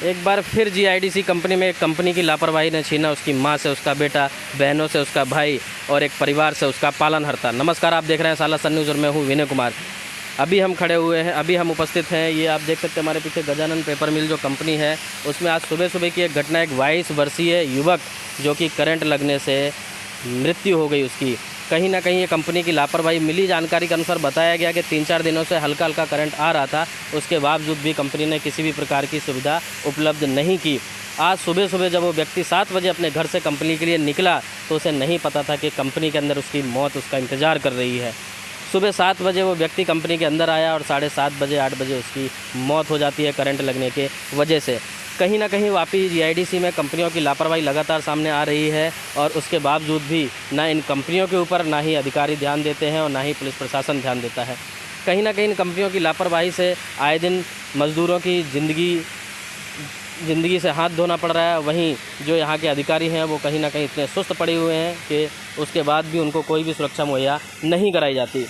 एक बार फिर GIDC company में एक कंपनी की लापरवाही ने छीना उसकी मां से उसका बेटा, बहनों से उसका भाई और एक परिवार से उसका पालनहार। नमस्कार, आप देख रहे हैं साला सन न्यूज़ और मैं हूं विनय कुमार। अभी हम उपस्थित हैं, ये आप देख सकते हैं हमारे पीछे गजानन पेपर मिल जो कंपनी है, उसमें आज सुबह की एक घटना, एक 22 वर्षीय युवक जो कि करंट लगने से मृत्यु हो गई उसकी। कहीं ना कहीं ये कंपनी की लापरवाही। मिली जानकारी के अनुसार बताया गया कि 3-4 दिनों से हल्का हल्का करंट आ रहा था, उसके बावजूद भी कंपनी ने किसी भी प्रकार की सुविधा उपलब्ध नहीं की। आज सुबह जब वो व्यक्ति 7 बजे अपने घर से कंपनी के लिए निकला तो उसे नहीं पता था कि कंपनी के अंदर उसकी मौत उसका इंतज़ार कर रही है। सुबह 7 बजे वो व्यक्ति कंपनी के अंदर आया और 7:30 बजे 8 बजे उसकी मौत हो जाती है करंट लगने के वजह से। कहीं ना कहीं वापस जीआईडीसी में कंपनियों की लापरवाही लगातार सामने आ रही है और उसके बावजूद भी ना इन कंपनियों के ऊपर ना ही अधिकारी ध्यान देते हैं और ना ही पुलिस प्रशासन ध्यान देता है। कहीं ना कहीं इन कंपनियों की लापरवाही से आए दिन मज़दूरों की ज़िंदगी से हाथ धोना पड़ रहा है। वहीं जो यहाँ के अधिकारी हैं वो कहीं ना कहीं इतने सुस्त पड़े हुए हैं कि उसके बाद भी उनको कोई भी सुरक्षा मुहैया नहीं कराई जाती।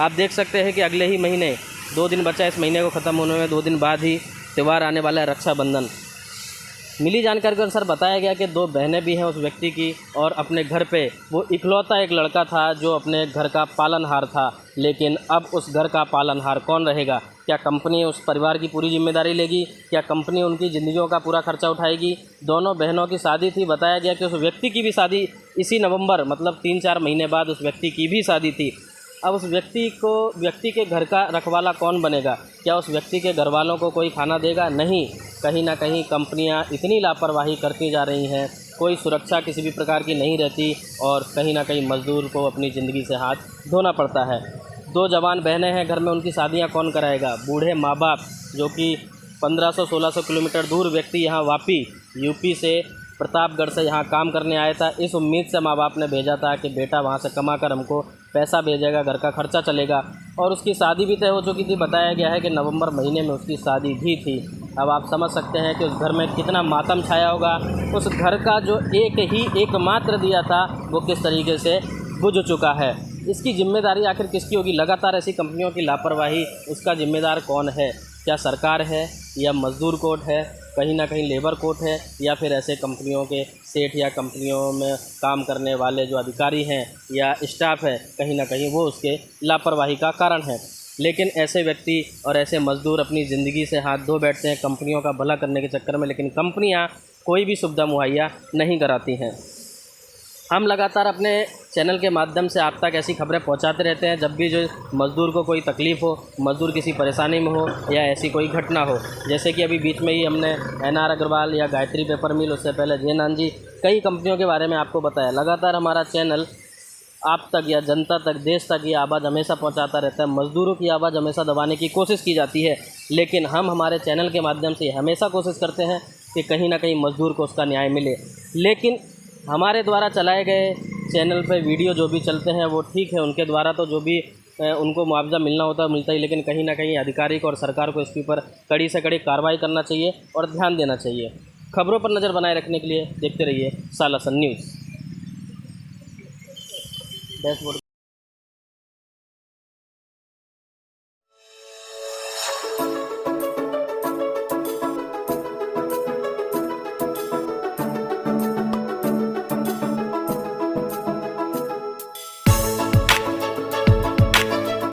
आप देख सकते हैं कि अगले ही महीने 2 दिन बचा, इस महीने को ख़त्म होने में 2 दिन बाद ही त्यौहार आने वाला है, रक्षाबंधन। मिली जानकारी के अनुसार बताया गया कि 2 बहनें भी हैं उस व्यक्ति की और अपने घर पे वो इकलौता एक लड़का था जो अपने घर का पालनहार था। लेकिन अब उस घर का पालनहार कौन रहेगा? क्या कंपनी उस परिवार की पूरी जिम्मेदारी लेगी? क्या कंपनी उनकी ज़िंदगियों का पूरा खर्चा उठाएगी? दोनों बहनों की शादी थी, बताया गया कि उस व्यक्ति की भी शादी इसी नवंबर मतलब 3-4 महीने बाद उस व्यक्ति की भी शादी थी। अब उस व्यक्ति के घर का रखवाला कौन बनेगा? क्या उस व्यक्ति के घर वालों को कोई खाना देगा? नहीं। कहीं ना कहीं कंपनियां इतनी लापरवाही करती जा रही हैं, कोई सुरक्षा किसी भी प्रकार की नहीं रहती और कहीं ना कहीं मज़दूर को अपनी ज़िंदगी से हाथ धोना पड़ता है। 2 जवान बहनें हैं घर में, उनकी शादियां कौन कराएगा? बूढ़े माँ बाप जो कि 1500-1600 किलोमीटर दूर व्यक्ति यहाँ वापी यूपी से प्रतापगढ़ से यहाँ काम करने आया था। इस उम्मीद से माँ बाप ने भेजा था कि बेटा वहाँ से कमा कर हमको पैसा भेजेगा, घर का खर्चा चलेगा, और उसकी शादी भी तय हो चुकी थी। बताया गया है कि नवंबर महीने में उसकी शादी भी थी। अब आप समझ सकते हैं कि उस घर में कितना मातम छाया होगा। उस घर का जो एकमात्र दिया था वो किस तरीके से बुझ चुका है। इसकी जिम्मेदारी आखिर किसकी होगी? लगातार ऐसी कंपनियों की लापरवाही, उसका जिम्मेदार कौन है? क्या सरकार है या मज़दूर कोर्ट है, कहीं ना कहीं लेबर कोर्ट है, या फिर ऐसे कंपनियों के सेठ या कंपनियों में काम करने वाले जो अधिकारी हैं या स्टाफ है, कहीं ना कहीं वो उसके लापरवाही का कारण है। लेकिन ऐसे व्यक्ति और ऐसे मज़दूर अपनी ज़िंदगी से हाथ धो बैठते हैं कंपनियों का भला करने के चक्कर में, लेकिन कंपनियां कोई भी सुविधा मुहैया नहीं कराती हैं। हम लगातार अपने चैनल के माध्यम से आप तक ऐसी खबरें पहुंचाते रहते हैं जब भी जो मज़दूर को कोई तकलीफ़ हो, मज़दूर किसी परेशानी में हो या ऐसी कोई घटना हो। जैसे कि अभी बीच में ही हमने एनआर अग्रवाल या गायत्री पेपर मिल, उससे पहले जैन जी, कई कंपनियों के बारे में आपको बताया। लगातार हमारा चैनल आप तक या जनता तक, देश तक ये आवाज़ हमेशा पहुँचाता रहता है। मज़दूरों की आवाज़ हमेशा दबाने की कोशिश की जाती है, लेकिन हम हमारे चैनल के माध्यम से हमेशा कोशिश करते हैं कि कहीं ना कहीं मज़दूर को उसका न्याय मिले। लेकिन हमारे द्वारा चलाए गए चैनल पे वीडियो जो भी चलते हैं वो ठीक है, उनके द्वारा तो जो भी उनको मुआवजा मिलना होता है मिलता ही, लेकिन कहीं ना कहीं अधिकारी को और सरकार को इसके ऊपर कड़ी से कड़ी कार्रवाई करना चाहिए और ध्यान देना चाहिए। खबरों पर नज़र बनाए रखने के लिए देखते रहिए साला सन न्यूज़। डैशबोर्ड